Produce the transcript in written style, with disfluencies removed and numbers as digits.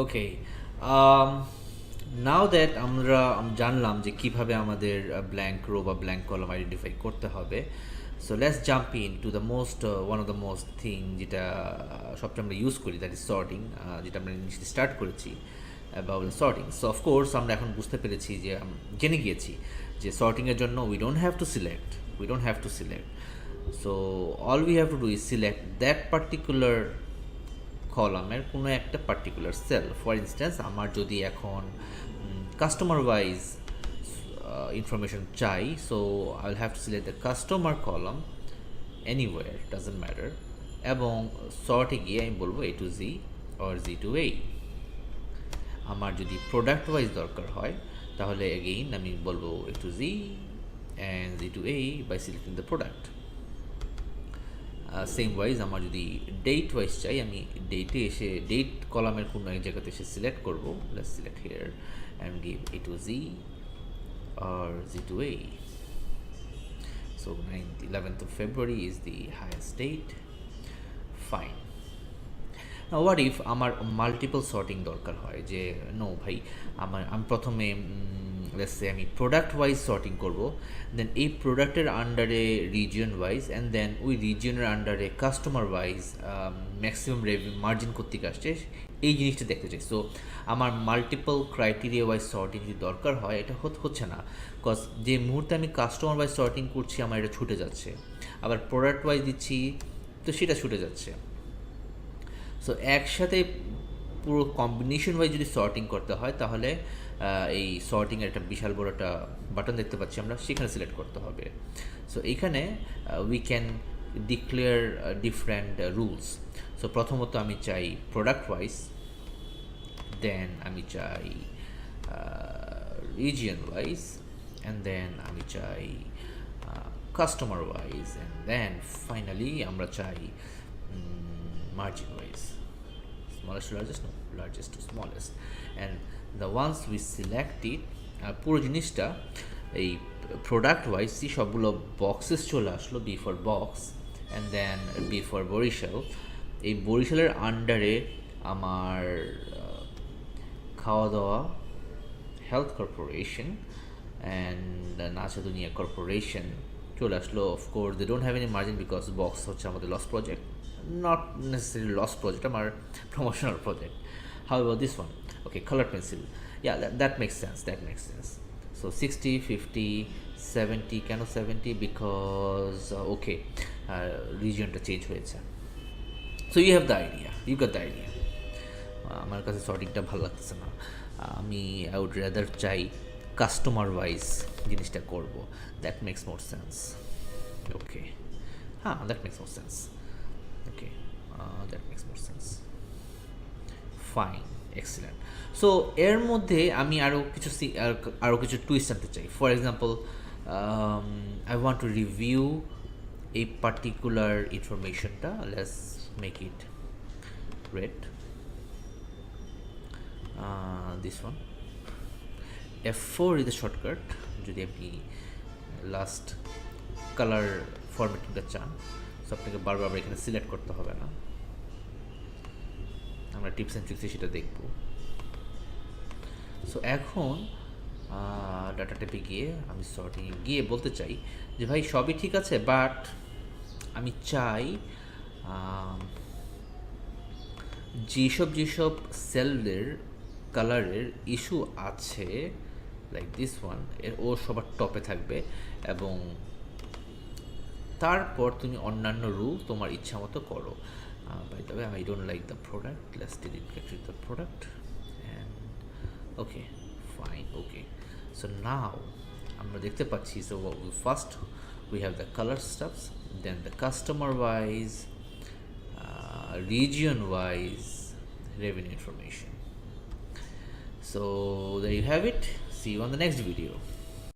Okay, now that আমরা জানলাম যে কিভাবে আমাদের ব্ল্যাঙ্ক রো বা ব্ল্যাঙ্ক কলাম আইডেন্টিফাই করতে হবে। So let's jump in to the most one of the most thing যেটা সবচেয়ে আমরা ইউজ করি, দ্যাট ইজ সর্টিং, যেটা আমরা ইনিশিয়ালি স্টার্ট করেছি অ্যাবাউট সর্টিং। সো অফকোর্স আমরা এখন বুঝতে পেরেছি যে জেনে গিয়েছি যে সর্টিংয়ের জন্য we don't have to select. So all we have to do is select that particular কলামের কোনো একটা পার্টিকুলার সেল। ফর ইনস্ট্যান্স, আমার যদি এখন কাস্টমার ওয়াইজ ইনফরমেশন চাই, so I will have to select the customer column anywhere, doesn't matter, এবং saute গিয়ে আমি বলবো A to Z or Z to A। আমার যদি প্রোডাক্ট ওয়াইজ দরকার হয় তাহলে এগেইন আমি বলবো A to Z and Z to A by selecting the product। Same wise আমার যদি ডেট ওয়াইজ চাই, আমি ডেটে এসে ডেট কলামের কোনো এক জায়গাতে এসে সিলেক্ট করবো। Let's select here and give A to Z or Z to A। So 11th of February is the highest date. Fine. Now what if আমার মাল্টিপল সর্টিং দরকার হয়, যে নো ভাই আমি প্রথমে লেটস সে আমি প্রোডাক্ট ওয়াইজ সর্টিং করব, দেন এই প্রোডাক্টের আন্ডারে রিজিয়ন ওয়াইজ, অ্যান্ড দেন ওই রিজিয়নের আন্ডারে কাস্টমার ওয়াইজ ম্যাক্সিমাম মার্জিন কর্তৃক আসছে, এই জিনিসটা দেখতে চাই। সো আমার মাল্টিপল ক্রাইটেরিয়া ওয়াইজ সর্টিং যদি দরকার হয়, এটা হচ্ছে না, বিকজ যে মুহূর্তে আমি কাস্টমার ওয়াইজ সর্টিং করছি আমার এটা ছুটে যাচ্ছে, আবার প্রোডাক্ট ওয়াইজ দিচ্ছি তো সেটা ছুটে যাচ্ছে। সো একসাথে পুরো কম্বিনেশন ওয়াইজ যদি সর্টিং করতে হয় তাহলে এই সর্টিংয়ের একটা বিশাল বড় একটা বাটন দেখতে পাচ্ছি আমরা, সেখানে সিলেক্ট করতে হবে। সো এইখানে we can declare different rules. So প্রথমত আমি চাই প্রোডাক্ট ওয়াইজ, দেন আমি চাই রিজিয়ন ওয়াইজ, অ্যান্ড দেন আমি চাই customer wise, and then finally আমরা চাই margin wise, smallest to largest, no, largest to smallest, and the once we select it, পুরো জিনিসটা এই প্রোডাক্ট ওয়াইজ সবগুলো বক্সেস চলে আসলো, b for box and then b for Barishal. এই বরিশালের আন্ডারে আমার খাওয়া দাওয়া হেলথ কর্পোরেশন অ্যান্ড নাচা দুনিয়া কর্পোরেশন চলে আসলো। Of course they don't have any margin because box হচ্ছে আমাদের loss project, not necessarily lost project, our promotional project. However, this one, okay, color pencil, yeah, that makes sense, So 60, 50, 70, কেন 70? Because okay, regionটা change হয়েছে। So you have the idea, you got the idea. আমার কাছে সর্টিংটা ভালো লাগতেছে না, আমি I would rather চাই customer wise জিনিসটা করব। That makes more sense. Okay, হ্যাঁ, that makes more sense. Okay, that makes more sense. Fine, excellent. So এর মধ্যে আমি আরও কিছু টুইস্ট আনতে চাই। For example, I want to review a particular informationটা, let's make it red, this one, F4 is the shortcut যদি আপনি last colour ফরম্যাটিংটা চান। সো আপনাকে বারবার এখানে সিলেক্ট করতে হবে না, আমরা টিপস অ্যান্ড ট্রিক্সে সেটা দেখব। সো এখন ডাটা টেপে গিয়ে আমি সর্টিং গিয়ে বলতে চাই যে ভাই সবই ঠিক আছে, বাট আমি চাই যেসব সেলের কালারের ইস্যু আছে, লাইক দিস ওয়ান, ও সবার টপে থাকবে, এবং তারপর তুমি অন্যান্য রুল তোমার ইচ্ছা মতো করো। By the way, I don't like the product, let's delete the product, and okay, fine, okay. So now আমরা দেখতে পাচ্ছি, so first we have the colour stuffs, then the customer wise, region wise revenue information. So there you have it. See you on the next video.